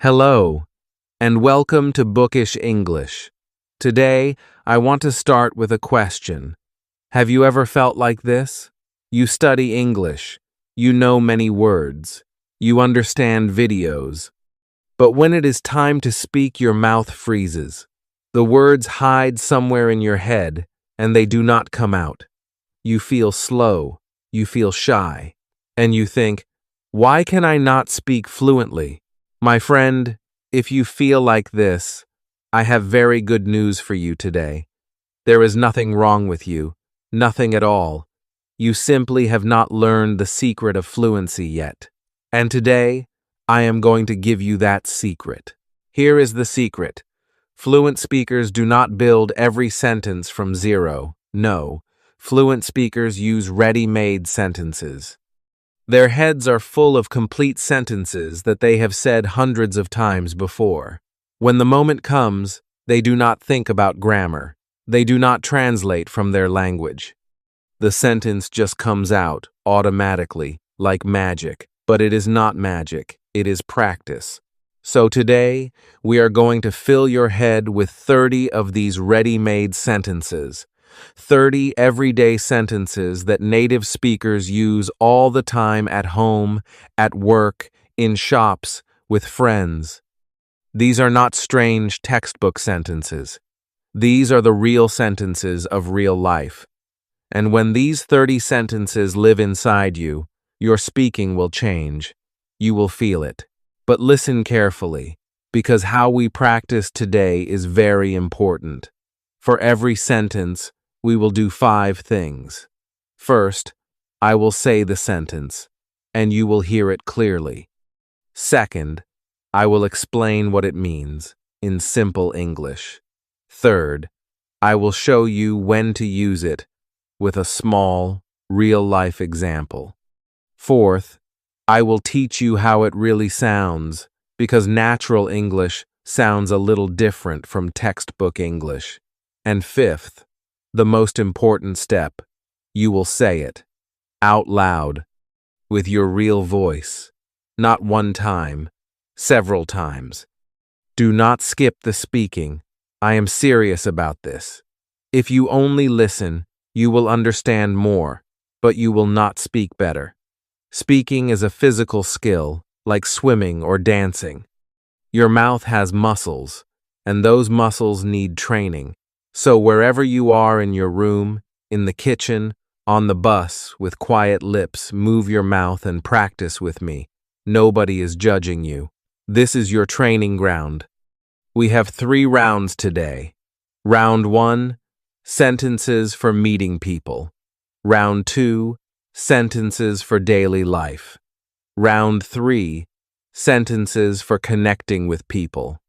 Hello, and welcome to Bookish English. Today, I want to start with a question. Have you ever felt like this? You study English, you know many words, you understand videos, but when it is time to speak, your mouth freezes. The words hide somewhere in your head, and they do not come out. You feel slow, you feel shy, and you think, why can I not speak fluently? My friend, if you feel like this, I have very good news for you today. There is nothing wrong with you, nothing at all. You simply have not learned the secret of fluency yet. And today, I am going to give you that secret. Here is the secret. Fluent speakers do not build every sentence from zero. No, fluent speakers use ready-made sentences. Their heads are full of complete sentences that they have said hundreds of times before. When the moment comes, they do not think about grammar. They do not translate from their language. The sentence just comes out automatically, like magic. But it is not magic, it is practice. So today, we are going to fill your head with 30 of these ready-made sentences. 30 everyday sentences that native speakers use all the time at home, at work, in shops, with friends. These are not strange textbook sentences. These are the real sentences of real life. And when these 30 sentences live inside you, your speaking will change. You will feel it. But listen carefully, because how we practice today is very important. For every sentence, we will do 5 things. First, I will say the sentence, and you will hear it clearly. Second, I will explain what it means in simple English. Third, I will show you when to use it with a small, real-life example. Fourth, I will teach you how it really sounds, because natural English sounds a little different from textbook English. And fifth, the most important step, you will say it, out loud, with your real voice, not one time, several times. Do not skip the speaking. I am serious about this. If you only listen, you will understand more, but you will not speak better. Speaking is a physical skill, like swimming or dancing. Your mouth has muscles, and those muscles need training. So wherever you are in your room, in the kitchen, on the bus, with quiet lips, move your mouth and practice with me. Nobody is judging you. This is your training ground. We have 3 rounds today. Round 1, sentences for meeting people. Round 2, sentences for daily life. Round 3, sentences for connecting with people.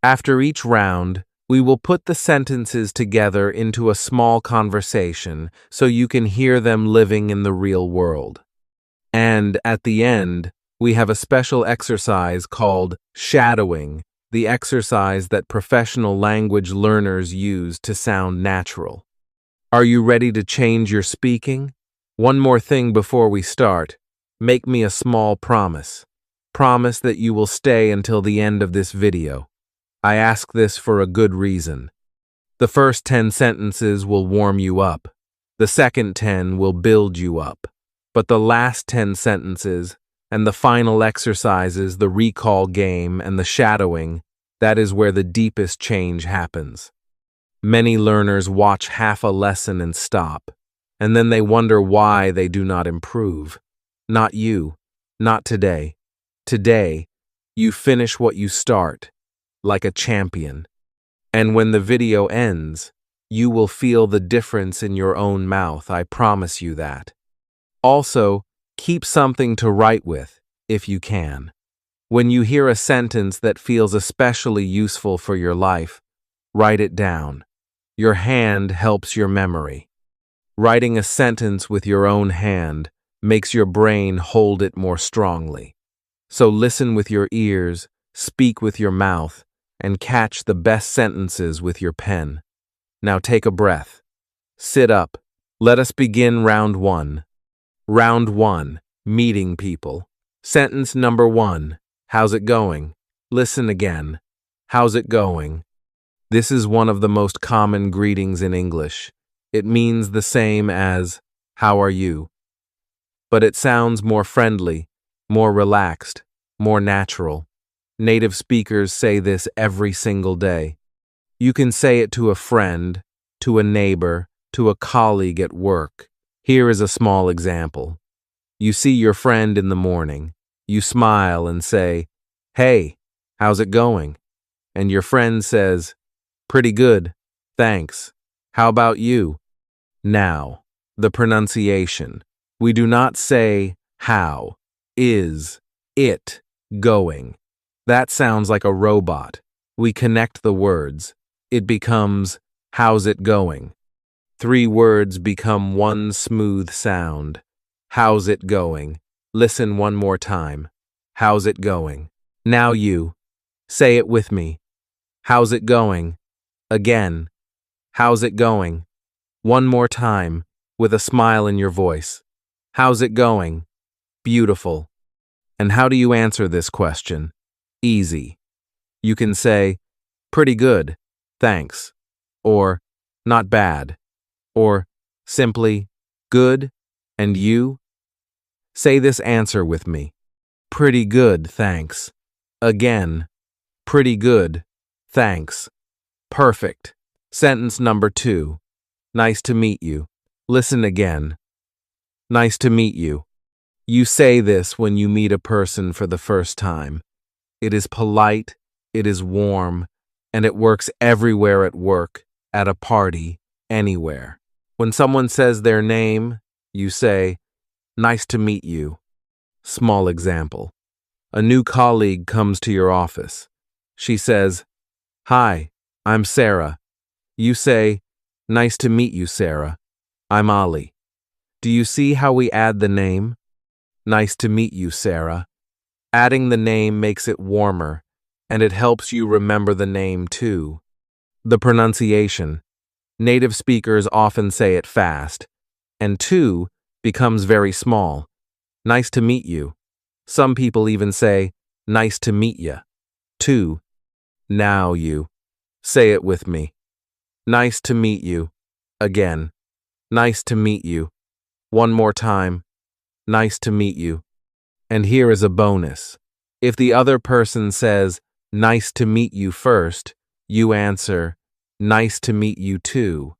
After each round, we will put the sentences together into a small conversation so you can hear them living in the real world. And at the end, we have a special exercise called shadowing, the exercise that professional language learners use to sound natural. Are you ready to change your speaking? One more thing before we start. Make me a small promise. Promise that you will stay until the end of this video. I ask this for a good reason. The first 10 sentences will warm you up. The second 10 will build you up. But the last 10 sentences and the final exercises, the recall game and the shadowing, that is where the deepest change happens. Many learners watch half a lesson and stop, and then they wonder why they do not improve. Not you, not today. Today, you finish what you start, like a champion. And when the video ends, you will feel the difference in your own mouth, I promise you that. Also, keep something to write with, if you can. When you hear a sentence that feels especially useful for your life, write it down. Your hand helps your memory. Writing a sentence with your own hand makes your brain hold it more strongly. So listen with your ears, speak with your mouth, and catch the best sentences with your pen. Now take a breath. Sit up. Let us begin round 1. Round 1, meeting people. Sentence number 1. How's it going? Listen again. How's it going? This is one of the most common greetings in English. It means the same as, how are you? But it sounds more friendly, more relaxed, more natural. Native speakers say this every single day. You can say it to a friend, to a neighbor, to a colleague at work. Here is a small example. You see your friend in the morning. You smile and say, "Hey, how's it going?" And your friend says, "Pretty good, thanks. How about you?" Now, the pronunciation. We do not say how, is, it, going. That sounds like a robot. We connect the words. It becomes, how's it going? 3 words become one smooth sound. How's it going? Listen one more time. How's it going? Now you. Say it with me. How's it going? Again. How's it going? One more time, with a smile in your voice. How's it going? Beautiful. And how do you answer this question? Easy. You can say, pretty good, thanks. Or, not bad. Or, simply, good, and you? Say this answer with me. Pretty good, thanks. Again. Pretty good, thanks. Perfect. Sentence number 2. Nice to meet you. Listen again. Nice to meet you. You say this when you meet a person for the first time. It is polite, it is warm, and it works everywhere at work, at a party, anywhere. When someone says their name, you say, nice to meet you. Small example. A new colleague comes to your office. She says, "Hi, I'm Sarah." You say, "Nice to meet you, Sarah. I'm Ali." Do you see how we add the name? Nice to meet you, Sarah. Adding the name makes it warmer, and it helps you remember the name too. The pronunciation. Native speakers often say it fast, and "to" becomes very small. Nice to meet you. Some people even say, nice to meet ya. 2. Now you. Say it with me. Nice to meet you. Again. Nice to meet you. One more time. Nice to meet you. And here is a bonus. If the other person says, nice to meet you first, you answer, nice to meet you too.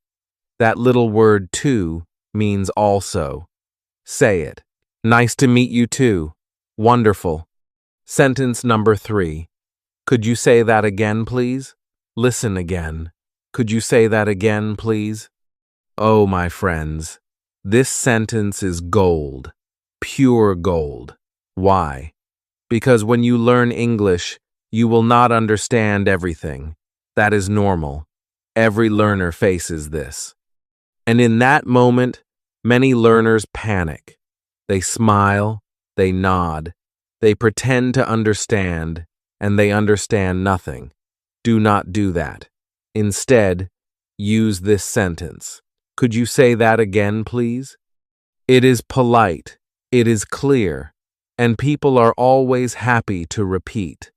That little word too means also. Say it. Nice to meet you too. Wonderful. Sentence number 3. Could you say that again, please? Listen again. Could you say that again, please? Oh, my friends, this sentence is gold. Pure gold. Why? Because when you learn English, you will not understand everything. That is normal. Every learner faces this. And in that moment, many learners panic. They smile, they nod, they pretend to understand, and they understand nothing. Do not do that. Instead, use this sentence. Could you say that again, please? It is polite, it is clear, and people are always happy to repeat.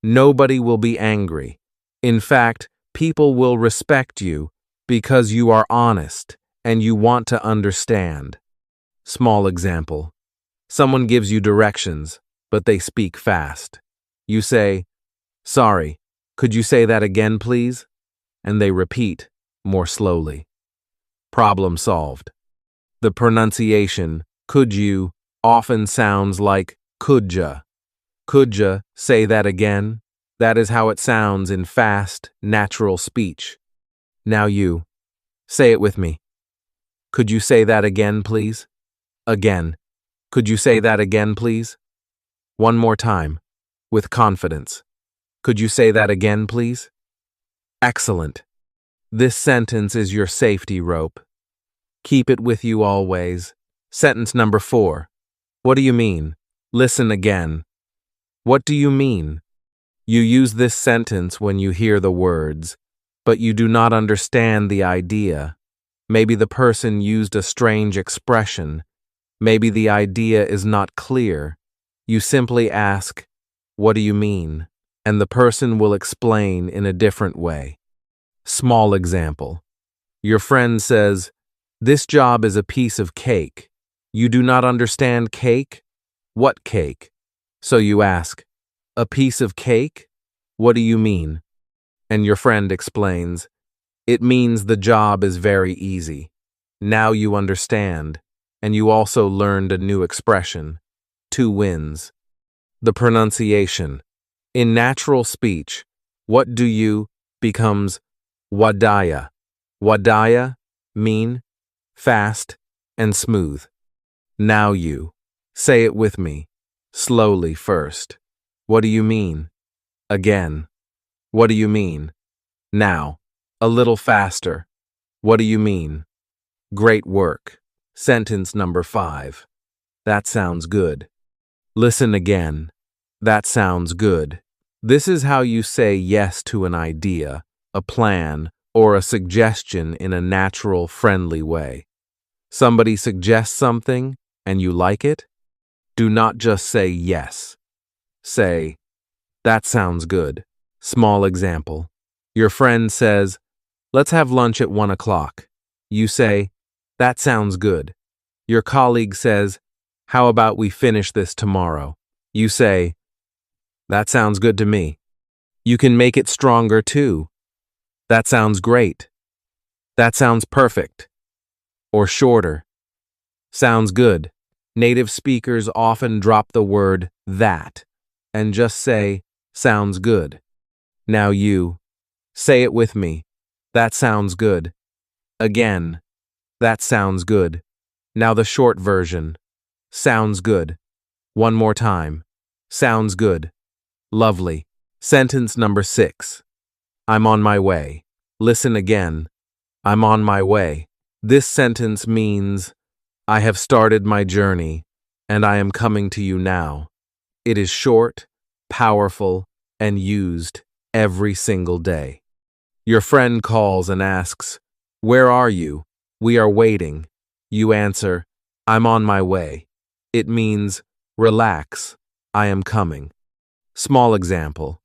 Nobody will be angry. In fact, people will respect you because you are honest and you want to understand. Small example. Someone gives you directions, but they speak fast. You say, "Sorry, could you say that again, please?" And they repeat more slowly. Problem solved. The pronunciation, could you, often sounds like could-ya. Could-ya say that again? That is how it sounds in fast, natural speech. Now you. Say it with me. Could you say that again, please? Again. Could you say that again, please? One more time, with confidence. Could you say that again, please? Excellent. This sentence is your safety rope. Keep it with you always. Sentence number 4. What do you mean? Listen again. What do you mean? You use this sentence when you hear the words, but you do not understand the idea. Maybe the person used a strange expression. Maybe the idea is not clear. You simply ask, what do you mean? and the person will explain in a different way. Small example. Your friend says, "This job is a piece of cake. You do not understand cake? What cake?" So you ask, "A piece of cake? What do you mean?" And your friend explains, "It means the job is very easy." Now you understand, and you also learned a new expression. 2 wins. The pronunciation. In natural speech, what do you becomes wadaya. Wadaya mean fast and smooth. Now you. Say it with me. Slowly first. What do you mean? Again. What do you mean? Now. A little faster. What do you mean? Great work. Sentence number 5. That sounds good. Listen again. That sounds good. This is how you say yes to an idea, a plan, or a suggestion in a natural, friendly way. Somebody suggests something and you like it? Do not just say yes. Say, that sounds good. Small example. Your friend says, "Let's have lunch at 1 o'clock. You say, "That sounds good." Your colleague says, "How about we finish this tomorrow?" You say, "That sounds good to me." You can make it stronger too. That sounds great. That sounds perfect. Or shorter. Sounds good. Native speakers often drop the word that and just say, sounds good. Now you. Say it with me. That sounds good. Again. That sounds good. Now the short version. Sounds good. One more time. Sounds good. Lovely. Sentence number 6. I'm on my way. Listen again. I'm on my way. This sentence means, I have started my journey, and I am coming to you now. It is short, powerful, and used every single day. Your friend calls and asks, "Where are you? We are waiting." You answer, "I'm on my way." It means, relax, I am coming. Small example.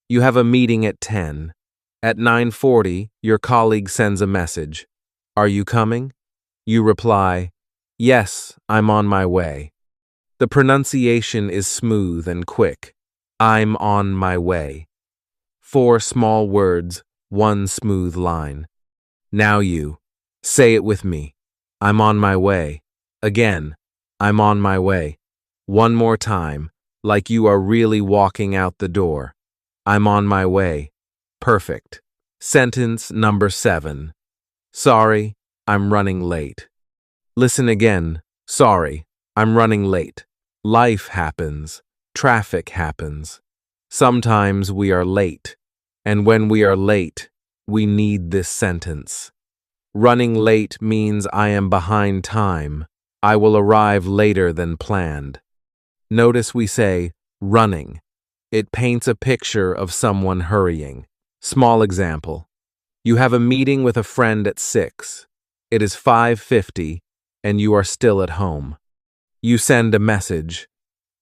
You have a meeting at 10. At 9:40, your colleague sends a message. Are you coming? You reply, "Yes, I'm on my way." The pronunciation is smooth and quick. I'm on my way. 4 small words, 1 smooth line. Now you. Say it with me. I'm on my way. Again. I'm on my way. One more time, like you are really walking out the door. I'm on my way. Perfect. Sentence number 7. Sorry, I'm running late. Listen again. Sorry, I'm running late. Life happens. Traffic happens. Sometimes we are late. And when we are late, we need this sentence. Running late means I am behind time. I will arrive later than planned. Notice we say running. It paints a picture of someone hurrying. Small example. You have a meeting with a friend at 6. It is 5:50 and you are still at home. You send a message.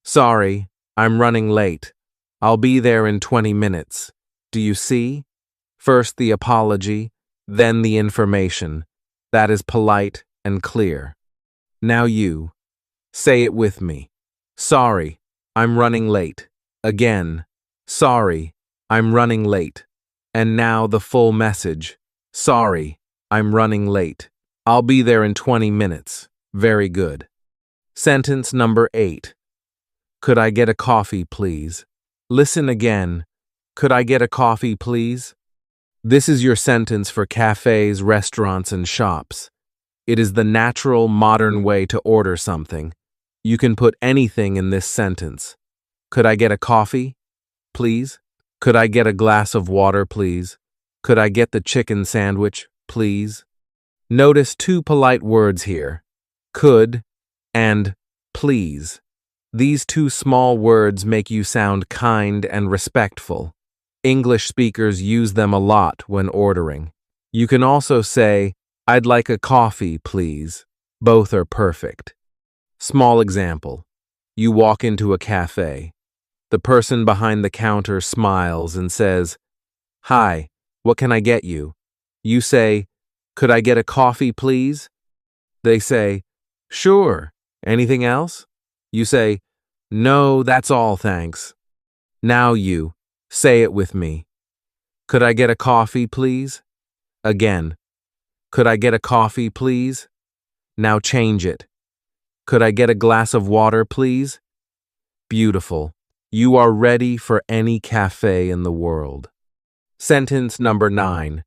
Sorry, I'm running late. I'll be there in 20 minutes. Do you see? First the apology, then the information. That is polite and clear. Now you. Say it with me. Sorry, I'm running late. Again. Sorry, I'm running late. And now the full message. Sorry, I'm running late. I'll be there in 20 minutes. Very good. Sentence number 8. Could I get a coffee, please? Listen again. Could I get a coffee, please? This is your sentence for cafes, restaurants, and shops. It is the natural, modern way to order something. You can put anything in this sentence. Could I get a coffee, please? Could I get a glass of water, please? Could I get the chicken sandwich, please? Notice 2 polite words here. Could and please. These 2 small words make you sound kind and respectful. English speakers use them a lot when ordering. You can also say, I'd like a coffee, please. Both are perfect. Small example. You walk into a cafe. The person behind the counter smiles and says, "Hi, what can I get you?" You say, "Could I get a coffee, please?" They say, "Sure. Anything else?" You say, "No, that's all, thanks." Now you say it with me. "Could I get a coffee, please?" Again, "Could I get a coffee, please?" Now change it. "Could I get a glass of water, please?" Beautiful. You are ready for any cafe in the world. Sentence number 9.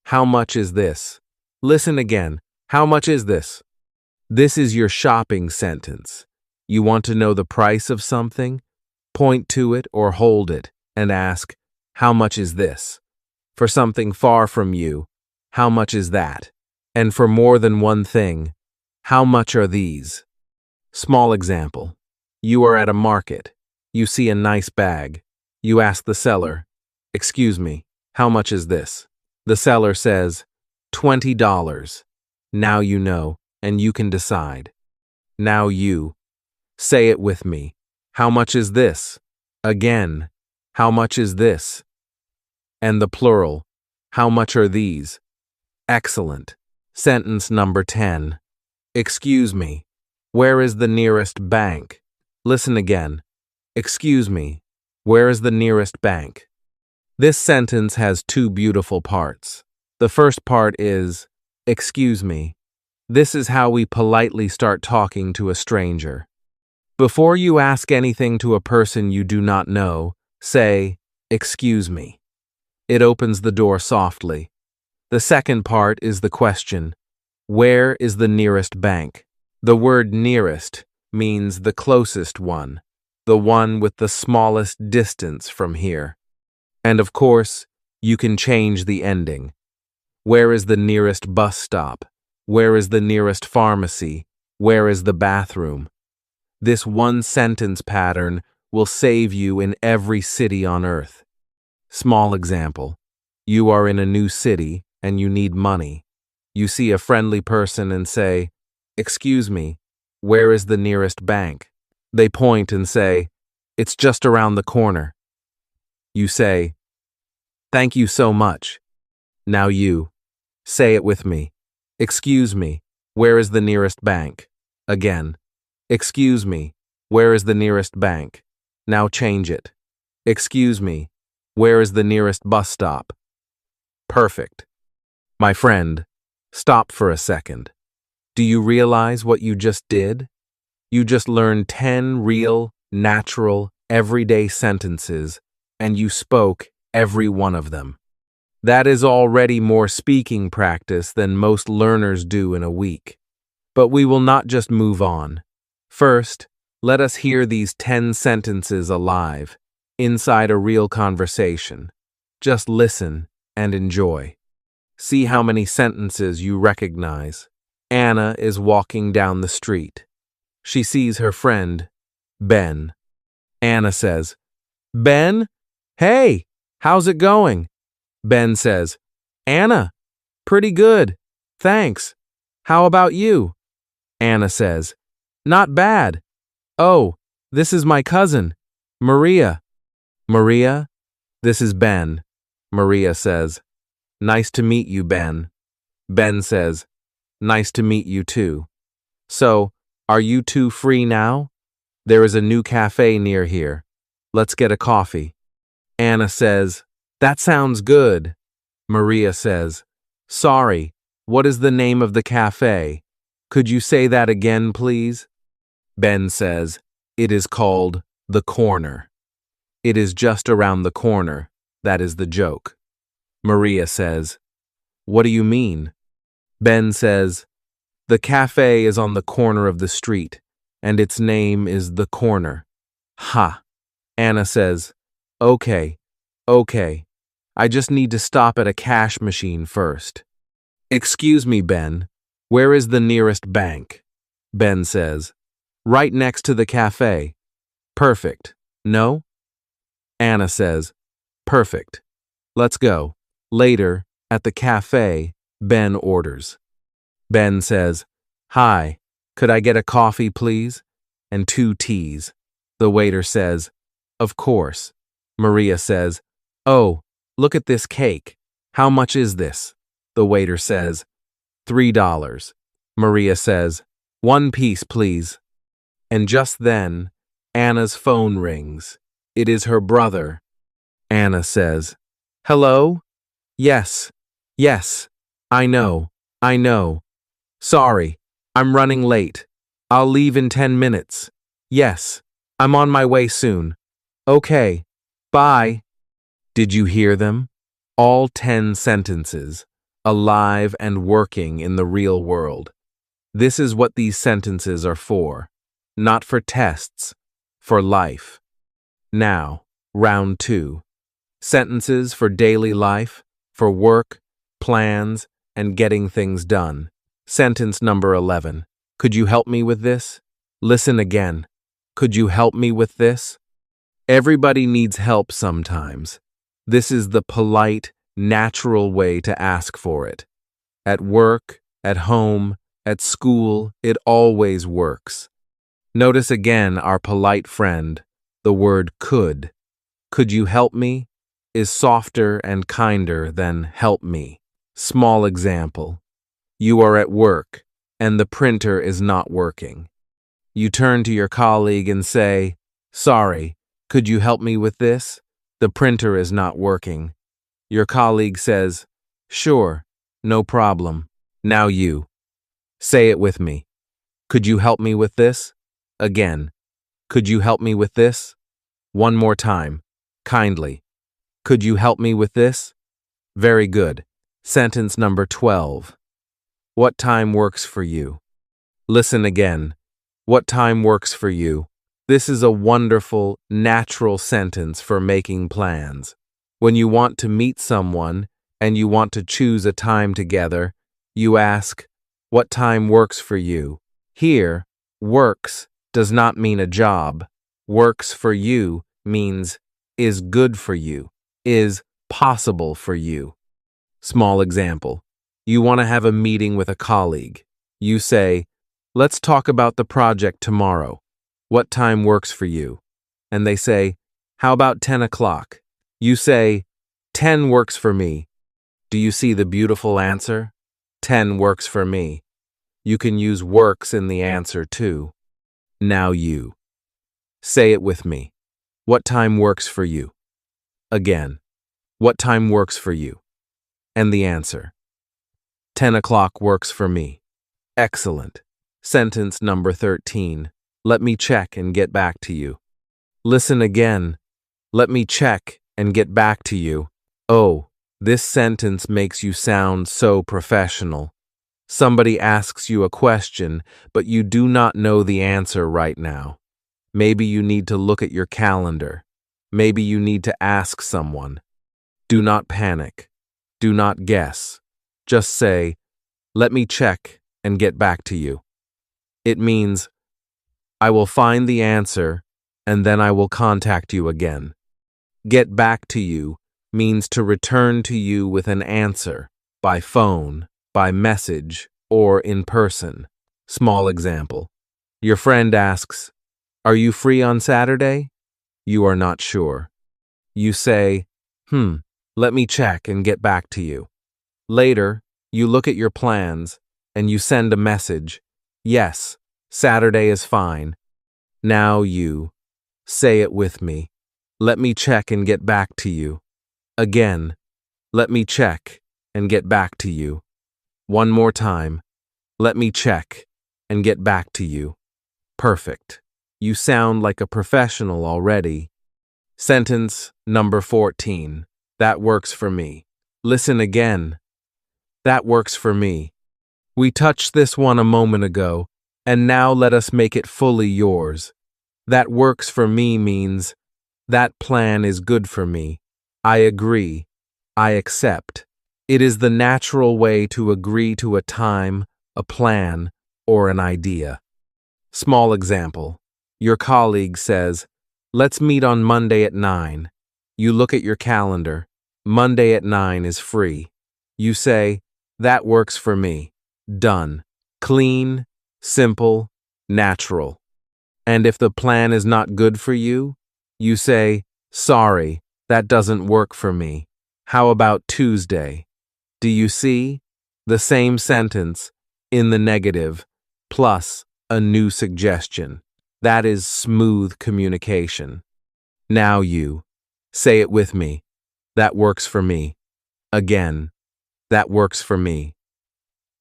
How much is this? Listen again. How much is this? This is your shopping sentence. You want to know the price of something? Point to it or hold it and ask, how much is this? For something far from you, how much is that? And for more than one thing, how much are these? Small example. You are at a market. You see a nice bag. You ask the seller, "Excuse me, how much is this?" The seller says, $20. Now you know, and you can decide. Now you say it with me. How much is this? Again, how much is this? And the plural, how much are these? Excellent. Sentence number 10. Excuse me, where is the nearest bank? Listen again. Excuse me, where is the nearest bank? This sentence has two beautiful parts. The first part is, excuse me. This is how we politely start talking to a stranger. Before you ask anything to a person you do not know, say, "Excuse me." It opens the door softly. The second part is the question, where is the nearest bank? The word nearest means the closest one, the one with the smallest distance from here. And of course, you can change the ending. Where is the nearest bus stop? Where is the nearest pharmacy? Where is the bathroom? This one sentence pattern will save you in every city on earth. Small example. You are in a new city and you need money. You see a friendly person and say, "Excuse me, where is the nearest bank?" They point and say, "It's just around the corner." You say, "Thank you so much." Now you say it with me. Excuse me, where is the nearest bank? Again. Excuse me, where is the nearest bank? Now change it. Excuse me, where is the nearest bus stop? Perfect. My friend, stop for a second. Do you realize what you just did? You just learned 10 real, natural, everyday sentences, and you spoke every one of them. That is already more speaking practice than most learners do in a week. But we will not just move on. First, let us hear these 10 sentences alive, inside a real conversation. Just listen and enjoy. See how many sentences you recognize. Anna is walking down the street. She sees her friend, Ben. Anna says, "Ben? Hey, how's it going?" Ben says, "Anna, pretty good, thanks. How about you?" Anna says, "Not bad. Oh, this is my cousin, Maria." "Maria, this is Ben." Maria says, "Nice to meet you, Ben." Ben says, "Nice to meet you too. So, are you two free now? There is a new cafe near here. Let's get a coffee." Anna says, "That sounds good." Maria says, "Sorry, what is the name of the cafe? Could you say that again, please?" Ben says, "It is called The Corner. It is just around the corner. That is the joke." Maria says, "What do you mean?" Ben says, "The cafe is on the corner of the street, and its name is The Corner." Ha! Anna says, Okay. I just need to stop at a cash machine first." "Excuse me, Ben. Where is the nearest bank?" Ben says, "Right next to the cafe." "Perfect. No?" Anna says, "Perfect. Let's go." Later, at the cafe, Ben orders. Ben says, "Hi, could I get a coffee, please? And 2 teas." The waiter says, Of course. Maria says, "Oh, look at this cake. How much is this?" The waiter says, $3. Maria says, "One piece, please." And just then, Anna's phone rings. It is her brother. Anna says, "Hello? Yes, yes, I know. Sorry, I'm running late. I'll leave in 10 minutes. Yes, I'm on my way soon. Okay, bye." Did you hear them? All 10 sentences, alive and working in the real world. This is what these sentences are for. Not for tests, for life. Now, round 2. Sentences for daily life, for work, plans, and getting things done. Sentence number 11. Could you help me with this? Listen again. Could you help me with this? Everybody needs help sometimes. This is the polite, natural way to ask for it. At work, at home, at school, it always works. Notice again our polite friend, the word could. Could you help me? Is softer and kinder than help me. Small example. You are at work, and the printer is not working. You turn to your colleague and say, "Sorry, could you help me with this? The printer is not working." Your colleague says, "Sure, no problem. Now you." Say it with me. Could you help me with this? Again. Could you help me with this? One more time. Kindly. Could you help me with this? Very good. Sentence number 12. What time works for you? Listen again. What time works for you? This is a wonderful, natural sentence for making plans. When you want to meet someone and you want to choose a time together, you ask, "What time works for you?" Here, works does not mean a job. Works for you means is good for you, is possible for you. Small example. You want to have a meeting with a colleague. You say, "Let's talk about the project tomorrow. What time works for you?" And they say, "How about 10 o'clock?" You say, "10 works for me." Do you see the beautiful answer? 10 works for me. You can use works in the answer too. Now you. Say it with me. What time works for you? Again. What time works for you? And the answer. 10 o'clock works for me. Excellent. Sentence number 13. Let me check and get back to you. Listen again. Let me check and get back to you. Oh, this sentence makes you sound so professional. Somebody asks you a question, but you do not know the answer right now. Maybe you need to look at your calendar. Maybe you need to ask someone. Do not panic. Do not guess. Just say, "Let me check and get back to you." It means, I will find the answer and then I will contact you again. Get back to you means to return to you with an answer, by phone, by message, or in person. Small example. Your friend asks, "Are you free on Saturday?" You are not sure. You say, let me check and get back to you. Later, you look at your plans and you send a message, "Yes, Saturday is fine." Now you. Say it with me. Let me check and get back to you. Again. Let me check and get back to you. One more time. Let me check and get back to you. Perfect. You sound like a professional already. Sentence number 14. That works for me. Listen again. That works for me. We touched this one a moment ago, and now let us make it fully yours. That works for me means, that plan is good for me. I agree. I accept. It is the natural way to agree to a time, a plan, or an idea. Small example. Your colleague says, "Let's meet on Monday at 9. You look at your calendar. Monday at 9 is free. You say, "That works for me." Done. Clean, simple, natural. And if the plan is not good for you, You say, sorry, that doesn't work for me. How about Tuesday? Do you see? The same sentence, in the negative, plus a new suggestion. That is smooth communication. Now you. Say it with me. That works for me. Again. That works for me.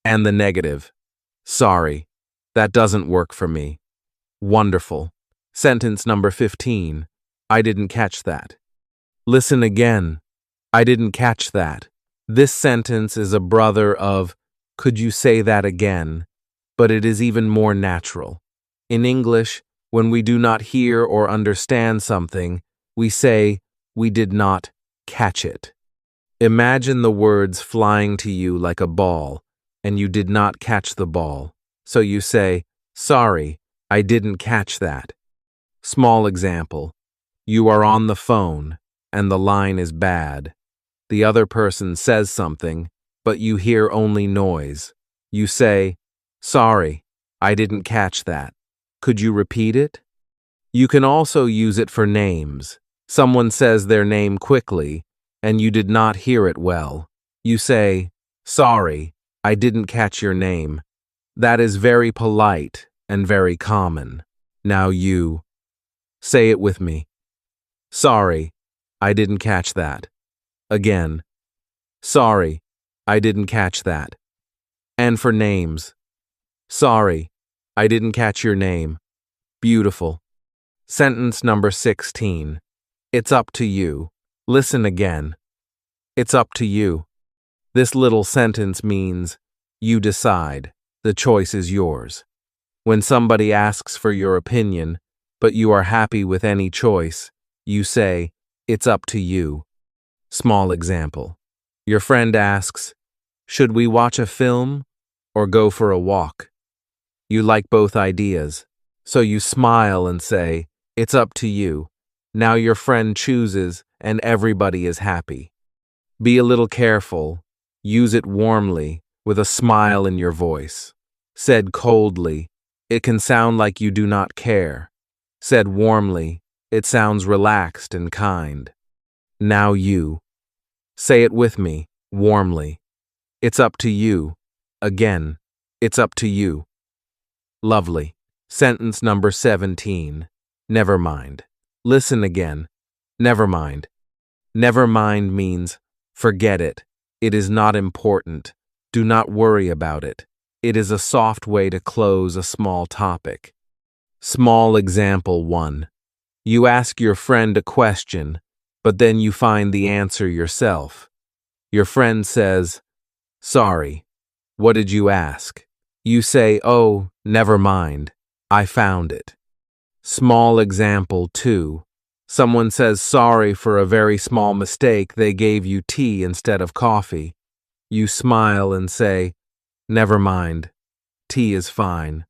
And the negative. Sorry. That doesn't work for me. Wonderful. Sentence number 15. I didn't catch that. Listen again. I didn't catch that. This sentence is a brother of, could you say that again? But it is even more natural. In English, when we do not hear or understand something, we say, we did not catch it. Imagine the words flying to you like a ball, and you did not catch the ball. So you say, sorry, I didn't catch that. Small example. You are on the phone, and the line is bad. The other person says something, but you hear only noise. You say, sorry, I didn't catch that. Could you repeat it? You can also use it for names. Someone says their name quickly, and you did not hear it well. You say, sorry, I didn't catch your name. That is very polite and very common. Now you. Say it with me. Sorry, I didn't catch that. Again. Sorry, I didn't catch that. And for names. Sorry, I didn't catch your name. Beautiful. Sentence number 16. It's up to you. Listen again. It's up to you. This little sentence means you decide. The choice is yours. When somebody asks for your opinion, but you are happy with any choice, you say, it's up to you. Small example. Your friend asks, should we watch a film or go for a walk? You like both ideas, so you smile and say, it's up to you. Now your friend chooses and everybody is happy. Be a little careful. Use it warmly, with a smile in your voice. Said coldly, it can sound like you do not care. Said warmly, it sounds relaxed and kind. Now you. Say it with me, warmly. It's up to you. Again, it's up to you. Lovely. Sentence number 17. Never mind. Listen again. Never mind. Never mind means, forget it. It is not important. Do not worry about it. It is a soft way to close a small topic. Small example 1. You ask your friend a question, but then you find the answer yourself. Your friend says, sorry, what did you ask? You say, oh, never mind, I found it. Small example 2. Someone says sorry for a very small mistake, they gave you tea instead of coffee. You smile and say, never mind, tea is fine.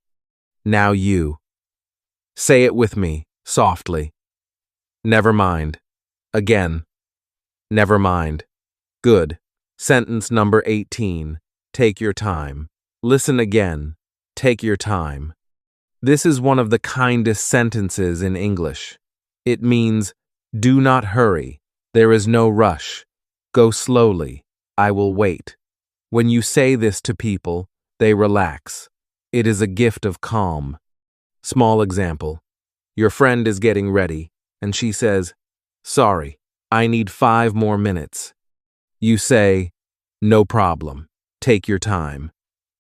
Now you. Say it with me, softly. Never mind. Again. Never mind. Good. Sentence number 18. Take your time. Listen again. Take your time. This is one of the kindest sentences in English. It means, do not hurry. There is no rush. Go slowly. I will wait. When you say this to people, they relax. It is a gift of calm. Small example. Your friend is getting ready, and she says, sorry, I need 5 more minutes. You say, no problem. Take your time.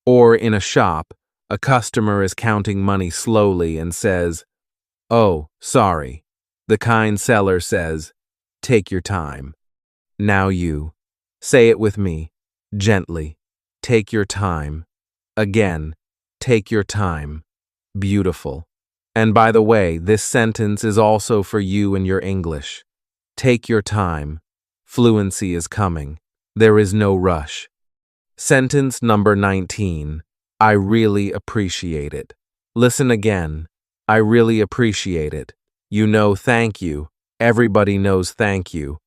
Or in a shop, a customer is counting money slowly and says, oh, sorry. The kind seller says, take your time. Now you. Say it with me, gently. Take your time. Again, take your time. Beautiful. And by the way, this sentence is also for you in your English. Take your time. Fluency is coming. There is no rush. Sentence number 19. I really appreciate it. Listen again. I really appreciate it. You know thank you. Everybody knows thank you.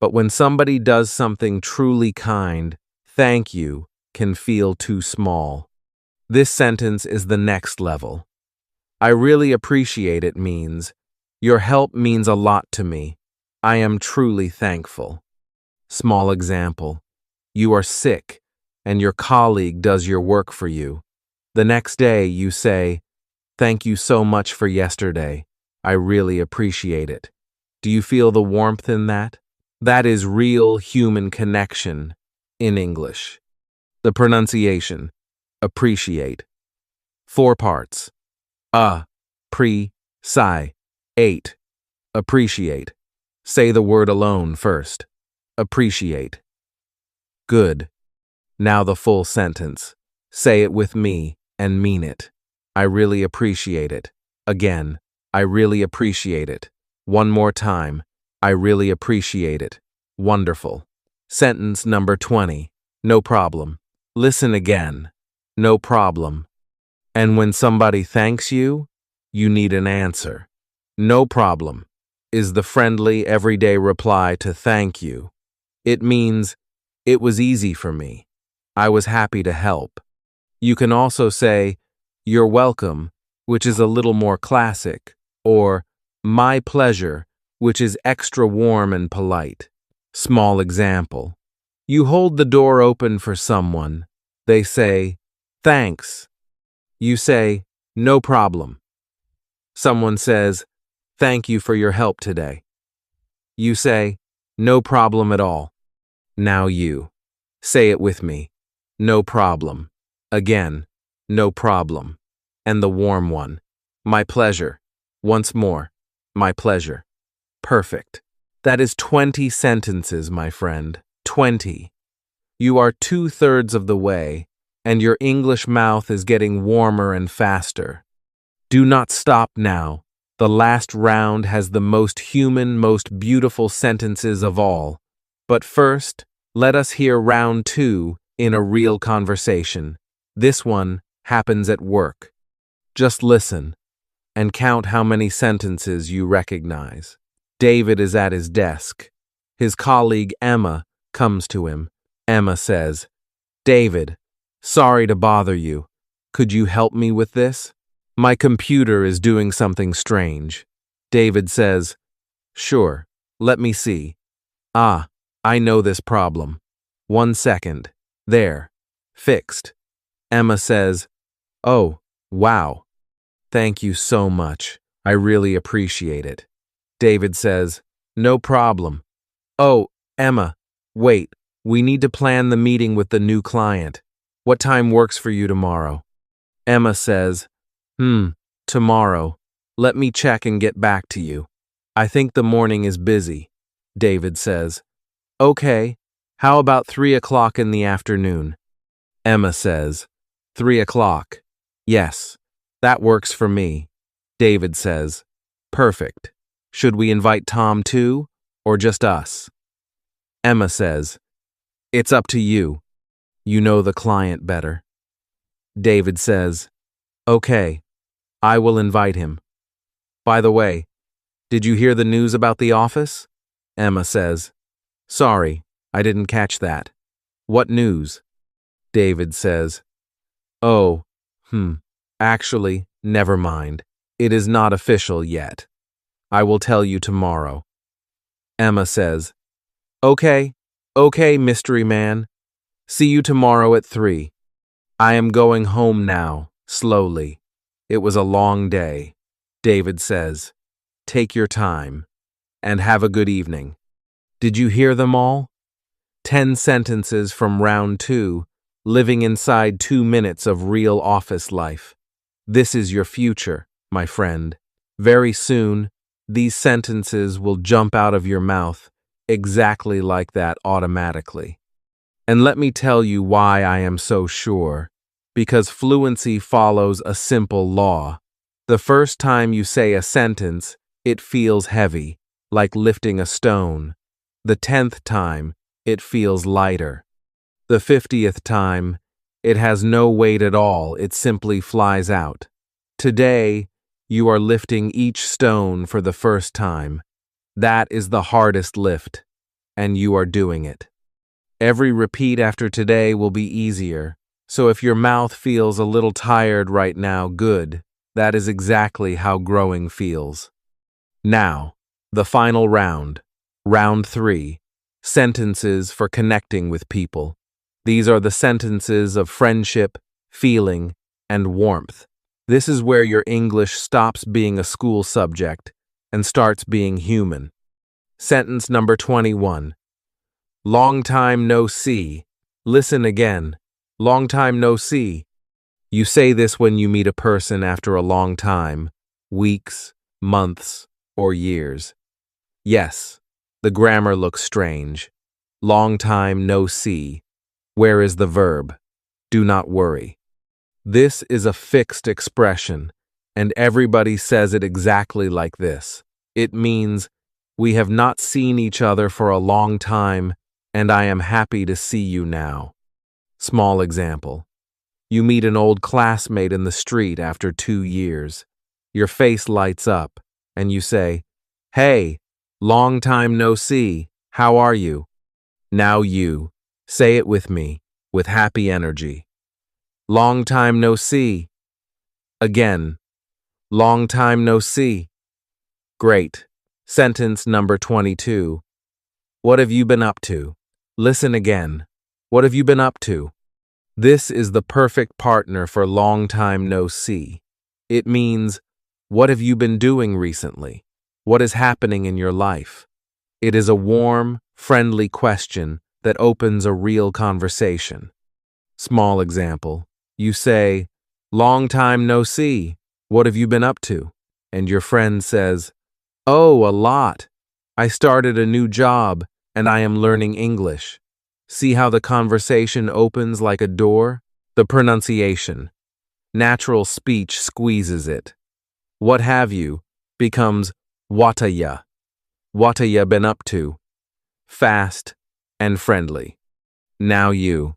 But when somebody does something truly kind, thank you can feel too small. This sentence is the next level. I really appreciate it means, Your help means a lot to me. I am truly thankful. Small example. You are sick, and your colleague does your work for you. The next day you say, "Thank you so much for yesterday. I really appreciate it." Do you feel the warmth in that? That is real human connection in English. The pronunciation. Appreciate. 4 parts. Pre-si-ate. Appreciate. Say the word alone first. Appreciate. Good. Now the full sentence. Say it with me and mean it. I really appreciate it. Again, I really appreciate it. One more time. I really appreciate it. Wonderful. Sentence number 20. No problem. Listen again. No problem. And when somebody thanks you, you need an answer. No problem is the friendly, everyday reply to thank you. It means, it was easy for me. I was happy to help. You can also say, you're welcome, which is a little more classic, or my pleasure, which is extra warm and polite. Small example. You hold the door open for someone. They say, thanks. You say, no problem. Someone says, thank you for your help today. You say, no problem at all. Now you. Say it with me. No problem. Again, no problem. And the warm one. My pleasure. Once more. My pleasure. Perfect. That is 20 sentences, my friend. 20. You are 2/3 of the way, and your English mouth is getting warmer and faster. Do not stop now. The last round has the most human, most beautiful sentences of all. But first, let us hear round 2 in a real conversation. This one happens at work. Just listen and count how many sentences you recognize. David is at his desk. His colleague Emma comes to him. Emma says, David, sorry to bother you. Could you help me with this? My computer is doing something strange. David says, sure, let me see. Ah, I know this problem. 1 second. There. Fixed. Emma says, oh, wow. Thank you so much. I really appreciate it. David says, no problem. Oh, Emma, wait. We need to plan the meeting with the new client. What time works for you tomorrow? Emma says, tomorrow. Let me check and get back to you. I think the morning is busy. David says, okay. How about 3 o'clock in the afternoon? Emma says, 3 o'clock. Yes, that works for me. David says, perfect. Should we invite Tom too, or just us? Emma says, it's up to you. You know the client better. David says, okay, I will invite him. By the way, did you hear the news about the office? Emma says, sorry, I didn't catch that. What news? David says, oh, actually, never mind. It is not official yet. I will tell you tomorrow. Emma says, okay, mystery man. See you tomorrow at 3. I am going home now, slowly. It was a long day. David says, take your time, and have a good evening. Did you hear them all? 10 sentences from round 2, living inside 2 minutes of real office life. This is your future, my friend. Very soon, these sentences will jump out of your mouth exactly like that automatically. And let me tell you why I am so sure. Because fluency follows a simple law. The first time you say a sentence, it feels heavy, like lifting a stone. The 10th time, it feels lighter. The 50th time, it has no weight at all, it simply flies out. Today, you are lifting each stone for the first time. That is the hardest lift, and you are doing it. Every repeat after today will be easier, so if your mouth feels a little tired right now, good. That is exactly how growing feels. Now, the final round. Round 3. Sentences for connecting with people. These are the sentences of friendship, feeling, and warmth. This is where your English stops being a school subject and starts being human. Sentence number 21. Long time no see. Listen again. Long time no see. You say this when you meet a person after a long time, weeks, months, or years. Yes, the grammar looks strange. Long time no see. Where is the verb? Do not worry. This is a fixed expression, and everybody says it exactly like this. It means, we have not seen each other for a long time, and I am happy to see you now. Small example. You meet an old classmate in the street after 2 years. Your face lights up, and you say, "Hey, long time no see. How are you?" Now you, say it with me, with happy energy. Long time no see. Again. Long time no see. Great. Sentence number 22. What have you been up to? Listen again. What have you been up to? This is the perfect partner for long time no see. It means, what have you been doing recently? What is happening in your life? It is a warm, friendly question that opens a real conversation. Small example. You say, long time no see. What have you been up to? And your friend says, oh, a lot. I started a new job and I am learning English. See how the conversation opens like a door? The pronunciation. Natural speech squeezes it. What have you becomes whata ya. Whata ya been up to? Fast and friendly. Now you.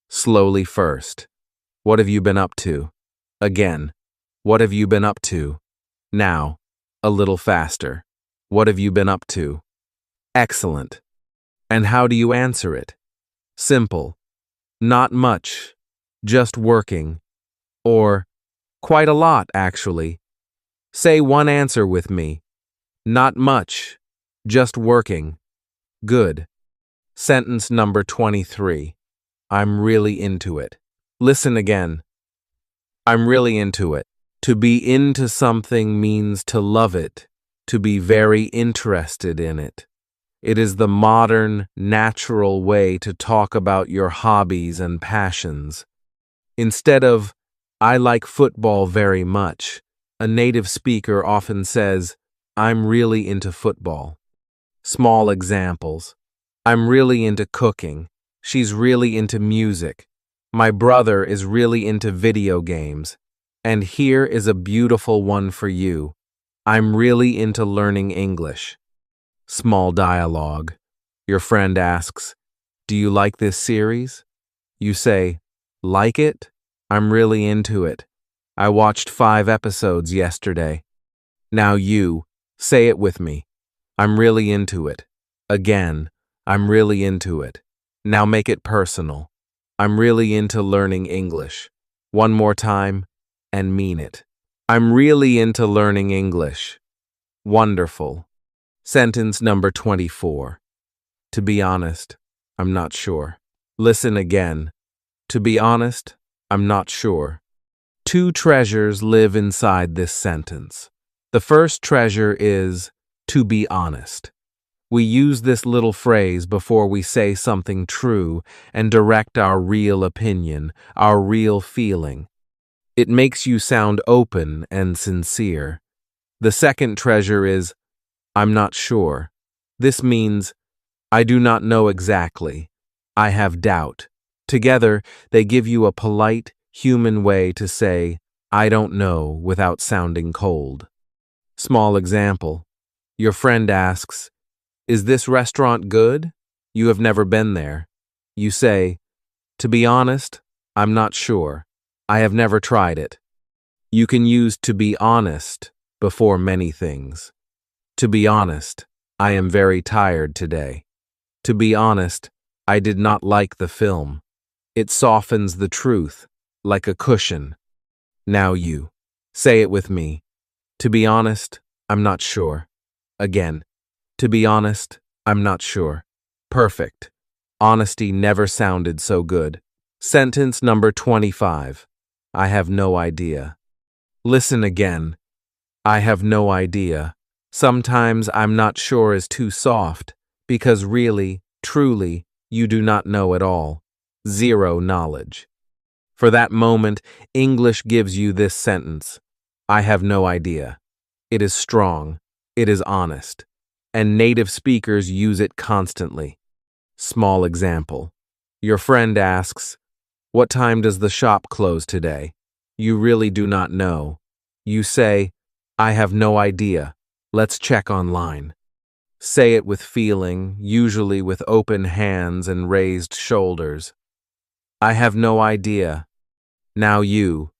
Slowly first. What have you been up to? Again. What have you been up to? Now. A little faster. What have you been up to? Excellent. And how do you answer it? Simple. Not much. Just working. Or, quite a lot, actually. Say one answer with me. Not much. Just working. Good. Sentence number 23. I'm really into it. Listen again. I'm really into it. To be into something means to love it, to be very interested in it. It is the modern, natural way to talk about your hobbies and passions. Instead of, I like football very much, a native speaker often says, I'm really into football. Small examples. I'm really into cooking. She's really into music. My brother is really into video games. And here is a beautiful one for you. I'm really into learning English. Small dialogue. Your friend asks, do you like this series? You say, like it? I'm really into it. I watched 5 episodes yesterday. Now you, say it with me. I'm really into it. Again, I'm really into it. Now make it personal. I'm really into learning English. One more time, and mean it. I'm really into learning English. Wonderful. Sentence number 24. To be honest, I'm not sure. Listen again. To be honest, I'm not sure. 2 treasures live inside this sentence. The first treasure is to be honest. We use this little phrase before we say something true and direct our real opinion, our real feeling. It makes you sound open and sincere. The second treasure is, I'm not sure. This means, I do not know exactly. I have doubt. Together, they give you a polite, human way to say, I don't know, without sounding cold. Small example. Your friend asks, is this restaurant good? You have never been there. You say, to be honest, I'm not sure. I have never tried it. You can use to be honest before many things. To be honest, I am very tired today. To be honest, I did not like the film. It softens the truth, like a cushion. Now you, say it with me. To be honest, I'm not sure. Again, to be honest, I'm not sure. Perfect. Honesty never sounded so good. Sentence number 25. I have no idea. Listen again. I have no idea. Sometimes I'm not sure is too soft, because really, truly, you do not know at all. Zero knowledge. For that moment, English gives you this sentence. I have no idea. It is strong. It is honest. And native speakers use it constantly. Small example. Your friend asks, what time does the shop close today? You really do not know. You say, I have no idea. Let's check online. Say it with feeling, usually with open hands and raised shoulders. I have no idea. Now you.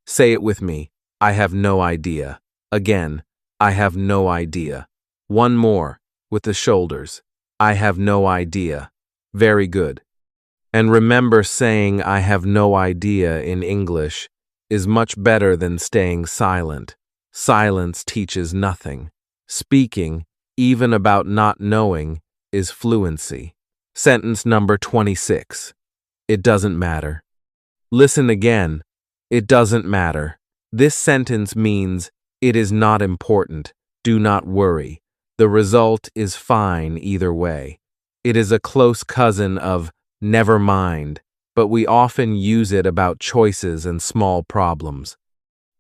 Say it with me. I have no idea. Again, I have no idea. One more, with the shoulders. I have no idea. Very good. And remember, saying I have no idea in English is much better than staying silent. Silence teaches nothing. Speaking, even about not knowing, is fluency. Sentence number 26. It doesn't matter. Listen again. It doesn't matter. This sentence means it is not important. Do not worry. The result is fine either way. It is a close cousin of never mind, but we often use it about choices and small problems.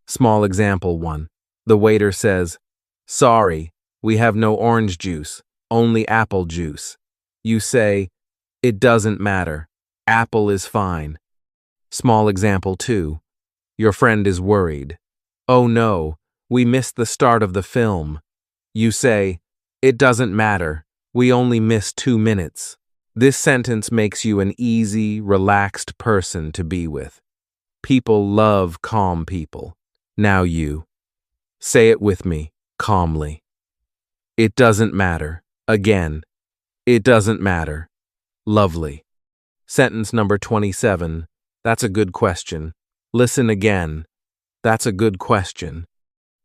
Small example 1. The waiter says, sorry, we have no orange juice, only apple juice. You say, it doesn't matter. Apple is fine. Small example 2. Your friend is worried. Oh no, we missed the start of the film. You say, it doesn't matter. We only missed 2 minutes. This sentence makes you an easy, relaxed person to be with. People love calm people. Now you. Say it with me, calmly. It doesn't matter. Again. It doesn't matter. Lovely. Sentence number 27. That's a good question. Listen again. That's a good question.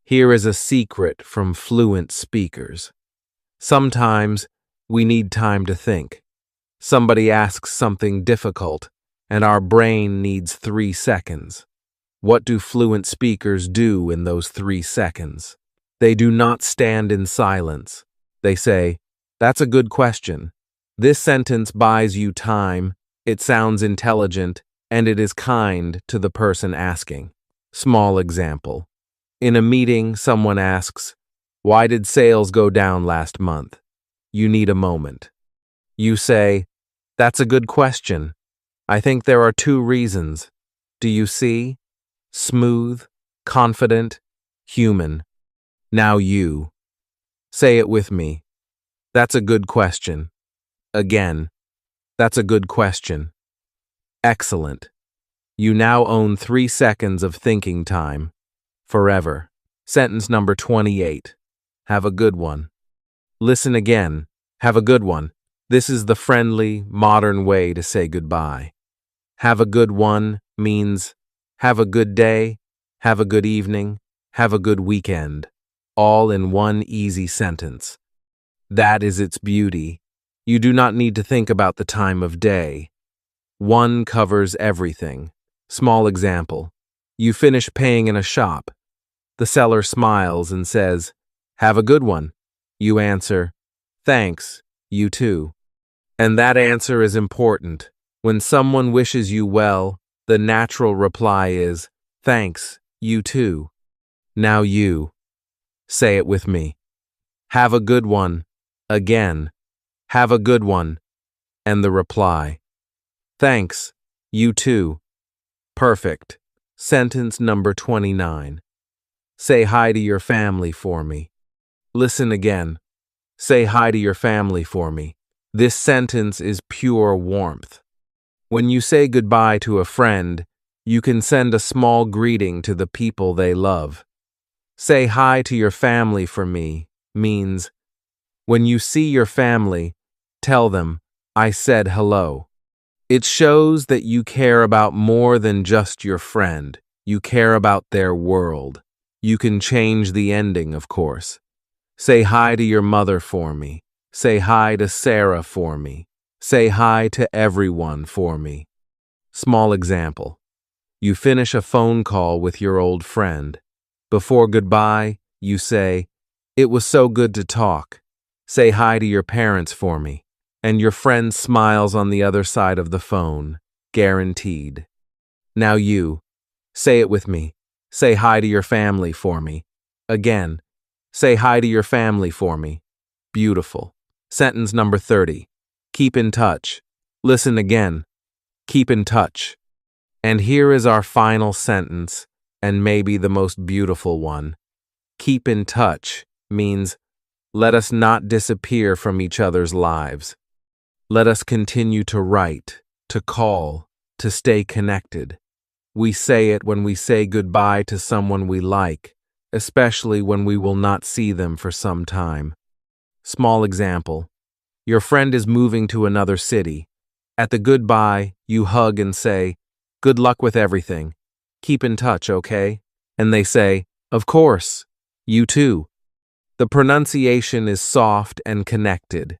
Here is a secret from fluent speakers. Sometimes we need time to think. Somebody asks something difficult, and our brain needs 3 seconds. What do fluent speakers do in those 3 seconds? They do not stand in silence. They say, that's a good question. This sentence buys you time, it sounds intelligent, and it is kind to the person asking. Small example. In a meeting, someone asks, why did sales go down last month? You need a moment. You say, that's a good question. I think there are 2 reasons. Do you see? Smooth, confident, human. Now you. Say it with me. That's a good question. Again. That's a good question. Excellent. You now own 3 seconds of thinking time. Forever. Sentence number 28. Have a good one. Listen again. Have a good one. This is the friendly, modern way to say goodbye. Have a good one means have a good day, have a good evening, have a good weekend, all in one easy sentence. That is its beauty. You do not need to think about the time of day. One covers everything. Small example. You finish paying in a shop. The seller smiles and says, have a good one. You answer, thanks, you too. And that answer is important. When someone wishes you well, the natural reply is, thanks, you too. Now you. Say it with me. Have a good one. Again. Have a good one. And the reply. Thanks, you too. Perfect. Sentence number 29. Say hi to your family for me. Listen again. Say hi to your family for me. This sentence is pure warmth. When you say goodbye to a friend, you can send a small greeting to the people they love. Say hi to your family for me means, when you see your family, tell them, I said hello. It shows that you care about more than just your friend. You care about their world. You can change the ending, of course. Say hi to your mother for me. Say hi to Sarah for me. Say hi to everyone for me. Small example. You finish a phone call with your old friend. Before goodbye, you say, "It was so good to talk." Say hi to your parents for me. And your friend smiles on the other side of the phone. Guaranteed. Now you, say it with me. Say hi to your family for me. Again, say hi to your family for me. Beautiful. Sentence number 30. Keep in touch. Listen again. Keep in touch. And here is our final sentence, and maybe the most beautiful one. Keep in touch means let us not disappear from each other's lives. Let us continue to write, to call, to stay connected. We say it when we say goodbye to someone we like, especially when we will not see them for some time. Small example. Your friend is moving to another city. At the goodbye, you hug and say, "Good luck with everything. Keep in touch, okay?" And they say, "Of course. You too." The pronunciation is soft and connected.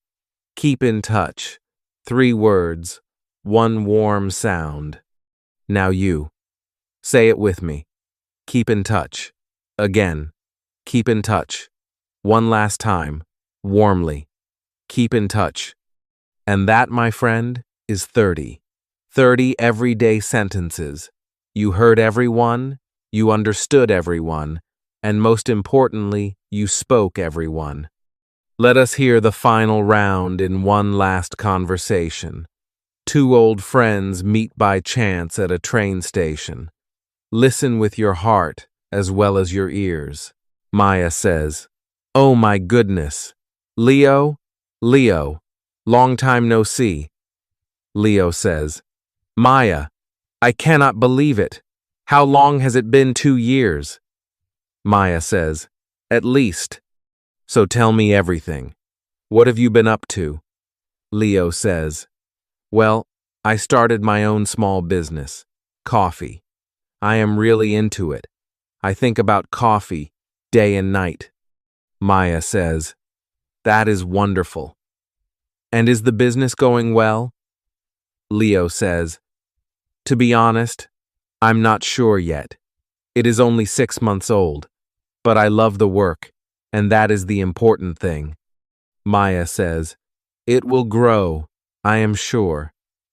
Keep in touch. 3 words, 1 warm sound. Now you. Say it with me. Keep in touch. Again. Keep in touch. One last time. Warmly. Keep in touch. And that, my friend, is 30. 30 everyday sentences. You heard everyone, you understood everyone, and most importantly, you spoke everyone. Let us hear the final round in one last conversation. 2 old friends meet by chance at a train station. Listen with your heart as well as your ears. Maya says, "Oh my goodness. Leo? Leo, long time no see." Leo says, "Maya, I cannot believe it. How long has it been? 2 years?" Maya says, "At least. So tell me everything. What have you been up to?" Leo says, "Well, I started my own small business, coffee. I am really into it. I think about coffee day and night." Maya says, "That is wonderful. And is the business going well?" Leo says, "To be honest, I'm not sure yet. It is only 6 months old, but I love the work, and that is the important thing." Maya says, "It will grow, I am sure.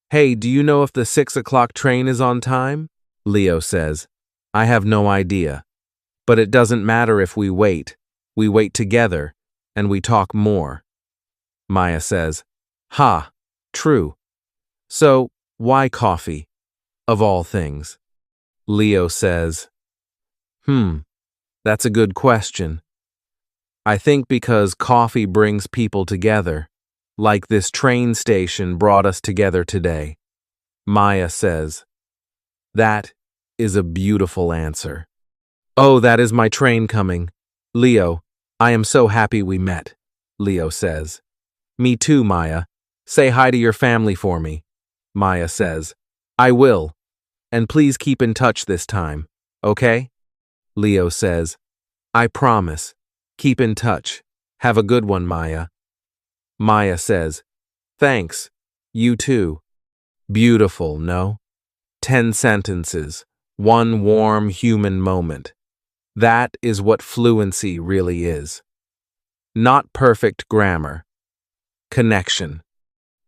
Hey, do you know if the 6 o'clock train is on time?" Leo says, "I have no idea. But it doesn't matter if we wait. We wait together, and we talk more." Maya says, "Ha, true. So, why coffee, of all things?" Leo says, That's a good question. I think because coffee brings people together, like this train station brought us together today." Maya says, "That is a beautiful answer." "Oh, that is my train coming. Leo, I am so happy we met." Leo says, "Me too, Maya. Say hi to your family for me." Maya says, "I will. And please keep in touch this time, okay?" Leo says, "I promise. Keep in touch. Have a good one, Maya." Maya says, "Thanks. You too." Beautiful, no? 10 sentences, 1 warm human moment. That is what fluency really is. Not perfect grammar. Connection.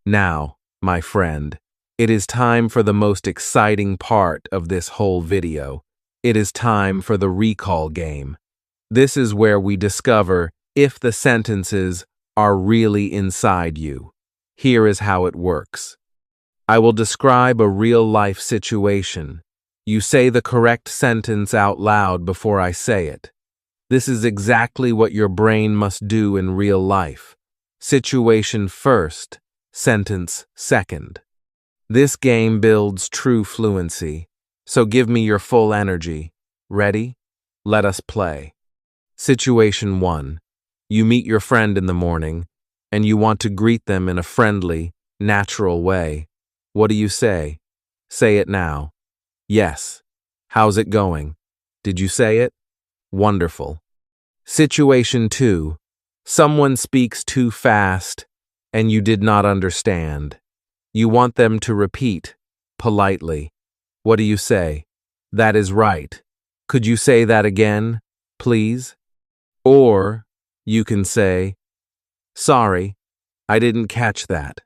Now, my friend, it is time for the most exciting part of this whole video. It is time for the recall game. This is where we discover if the sentences are really inside you. Here is how it works. I will describe a real-life situation. You say the correct sentence out loud before I say it. This is exactly what your brain must do in real life. Situation first, sentence second. This game builds true fluency, so give me your full energy. Ready? Let us play. Situation 1. You meet your friend in the morning, and you want to greet them in a friendly, natural way. What do you say? Say it now. Yes. How's it going? Did you say it? Wonderful. Situation 2. Someone speaks too fast and you did not understand. You want them to repeat politely. What do you say? That is right. Could you say that again, please? Or you can say, sorry, I didn't catch that.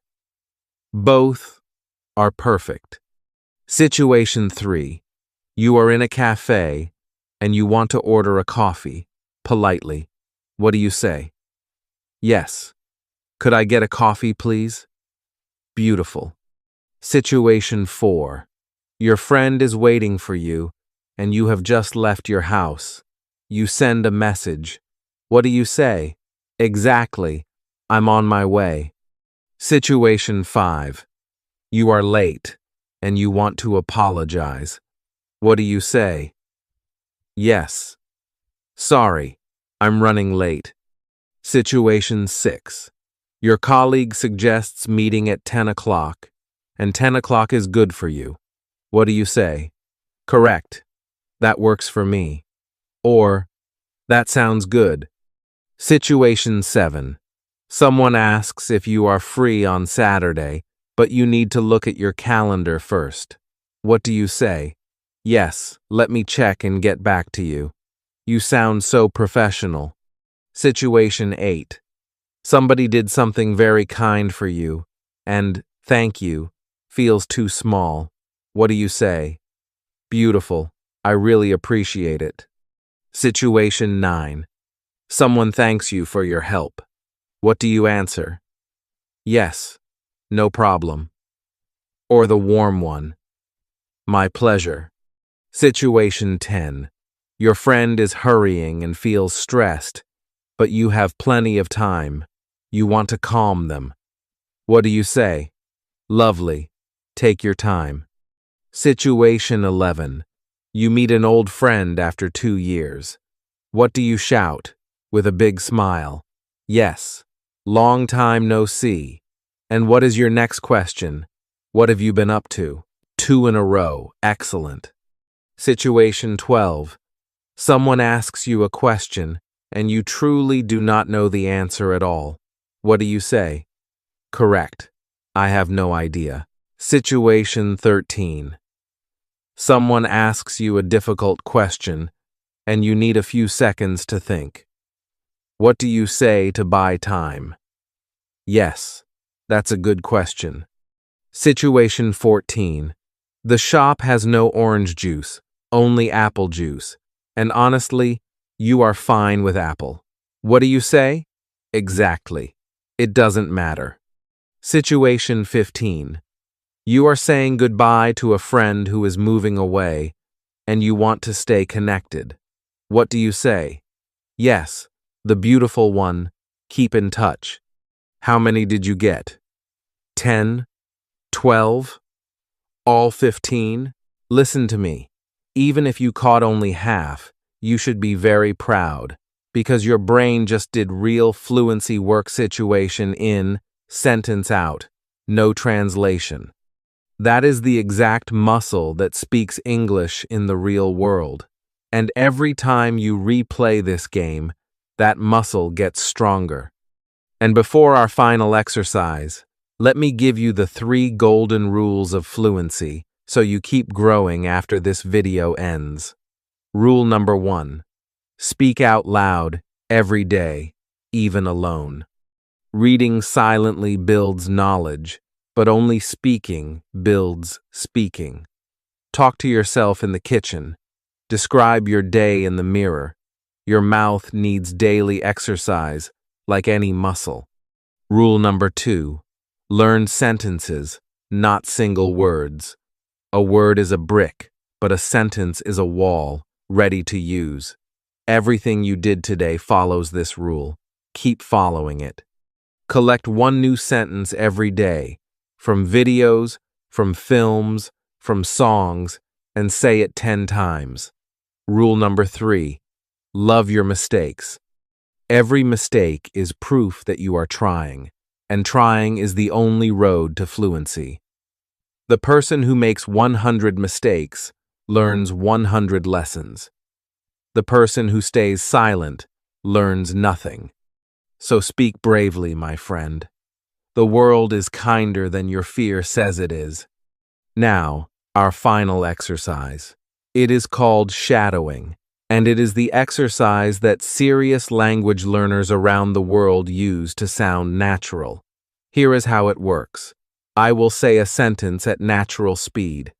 Both are perfect. Situation 3. You are in a cafe and you want to order a coffee, politely. What do you say? Yes. Could I get a coffee, please? Beautiful. Situation 4. Your friend is waiting for you and you have just left your house. You send a message. What do you say? Exactly. I'm on my way. Situation 5. You are late and you want to apologize. What do you say? Yes. Sorry, I'm running late. Situation 6. Your colleague suggests meeting at 10 o'clock, and 10 o'clock is good for you. What do you say? Correct. That works for me. Or, that sounds good. Situation 7. Someone asks if you are free on Saturday, but you need to look at your calendar first. What do you say? Yes, let me check and get back to you. You sound so professional. Situation 8. Somebody did something very kind for you, and thank you feels too small. What do you say? Beautiful. I really appreciate it. Situation 9. Someone thanks you for your help. What do you answer? Yes, no problem. Or the warm one. My pleasure. Situation 10. Your friend is hurrying and feels stressed, but you have plenty of time. You want to calm them. What do you say? Lovely. Take your time. Situation 11. You meet an old friend after 2 years. What do you shout, with a big smile? Yes. Long time no see. And what is your next question? What have you been up to? 2 in a row. Excellent. Situation 12. Someone asks you a question, and you truly do not know the answer at all. What do you say? Correct. I have no idea. Situation 13. Someone asks you a difficult question, and you need a few seconds to think. What do you say to buy time? Yes, that's a good question. Situation 14. The shop has no orange juice, only apple juice, and honestly, you are fine with apple. What do you say? Exactly. It doesn't matter. Situation 15. You are saying goodbye to a friend who is moving away, and you want to stay connected. What do you say? Yes, the beautiful one, keep in touch. How many did you get? 10? 12? All 15? Listen to me. Even if you caught only half, you should be very proud, because your brain just did real fluency work situation in, sentence out, no translation. That is the exact muscle that speaks English in the real world. And every time you replay this game, that muscle gets stronger. And before our final exercise, let me give you the 3 golden rules of fluency so you keep growing after this video ends. Rule number 1. Speak out loud every day, even alone. Reading silently builds knowledge, but only speaking builds speaking. Talk to yourself in the kitchen. Describe your day in the mirror. Your mouth needs daily exercise, like any muscle. Rule number 2. Learn sentences, not single words. A word is a brick, but a sentence is a wall, ready to use. Everything you did today follows this rule. Keep following it. Collect 1 new sentence every day, from videos, from films, from songs, and say it 10 times. Rule number 3. Love your mistakes. Every mistake is proof that you are trying, and trying is the only road to fluency. The person who makes 100 mistakes learns 100 lessons. The person who stays silent learns nothing. So speak bravely, my friend. The world is kinder than your fear says it is. Now, our final exercise. It is called shadowing, and it is the exercise that serious language learners around the world use to sound natural. Here is how it works. I will say a sentence at natural speed.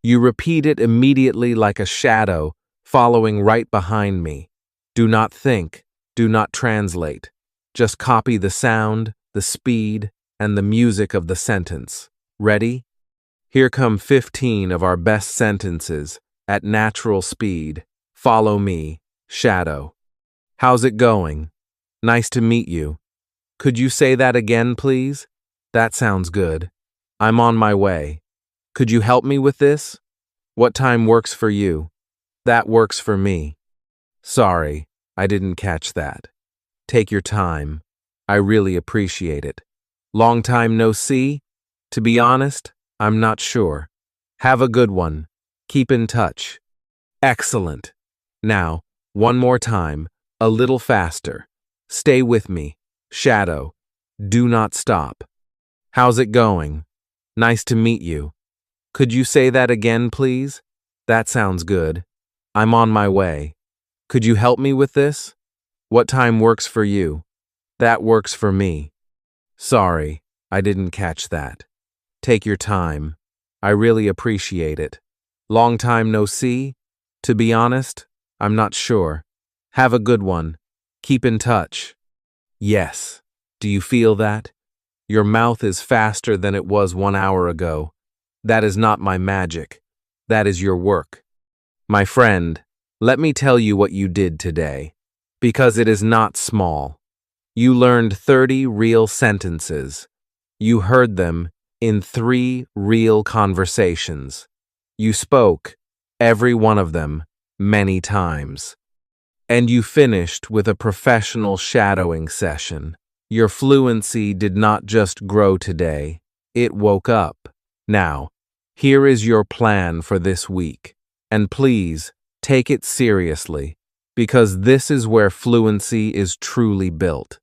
You repeat it immediately like a shadow, following right behind me. Do not think, do not translate. Just copy the sound, the speed, and the music of the sentence. Ready? Here come 15 of our best sentences at natural speed. Follow me, shadow. How's it going? Nice to meet you. Could you say that again, please? That sounds good. I'm on my way. Could you help me with this? What time works for you? That works for me. Sorry, I didn't catch that. Take your time. I really appreciate it. Long time no see? To be honest, I'm not sure. Have a good one. Keep in touch. Excellent. Now, one more time, a little faster. Stay with me. Shadow. Do not stop. How's it going? Nice to meet you. Could you say that again, please? That sounds good. I'm on my way. Could you help me with this? What time works for you? That works for me. Sorry, I didn't catch that. Take your time. I really appreciate it. Long time no see? To be honest, I'm not sure. Have a good one. Keep in touch. Yes. Do you feel that? Your mouth is faster than it was 1 hour ago. That is not my magic. That is your work. My friend, let me tell you what you did today, because it is not small. You learned 30 real sentences. You heard them in 3 real conversations. You spoke, every one of them, many times. And you finished with a professional shadowing session. Your fluency did not just grow today, it woke up. Now, here is your plan for this week. And please, take it seriously, because this is where fluency is truly built.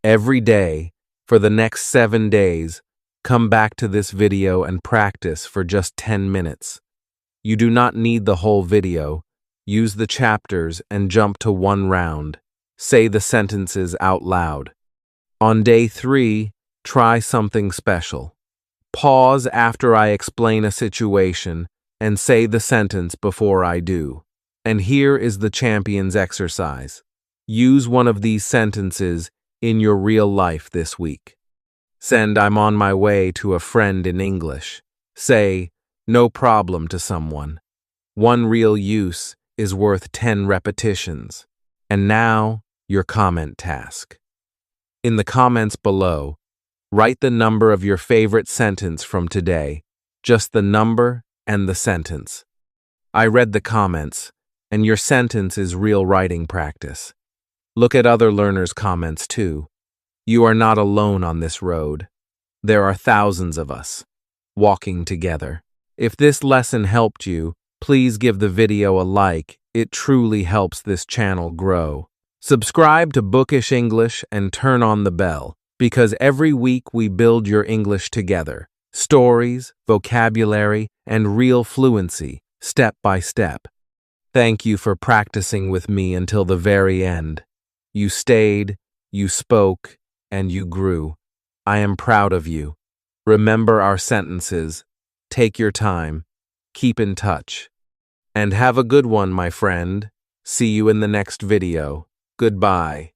Every day, for the next 7 days, come back to this video and practice for just 10 minutes. You do not need the whole video. Use the chapters and jump to one round. Say the sentences out loud. On day 3, try something special. Pause after I explain a situation and say the sentence before I do. And here is the champion's exercise. Use one of these sentences in your real life this week. Send "I'm on my way" to a friend in English. Say "no problem" to someone. One real use is worth 10 repetitions. And now, your comment task. In the comments below, write the number of your favorite sentence from today, just the number and the sentence. I read the comments, and your sentence is real writing practice. Look at other learners' comments too. You are not alone on this road. There are thousands of us, walking together. If this lesson helped you, please give the video a like. It truly helps this channel grow. Subscribe to Bookish English and turn on the bell, because every week we build your English together. Stories, vocabulary, and real fluency, step by step. Thank you for practicing with me until the very end. You stayed, you spoke, and you grew. I am proud of you. Remember our sentences. Take your time. Keep in touch. And have a good one, my friend. See you in the next video. Goodbye.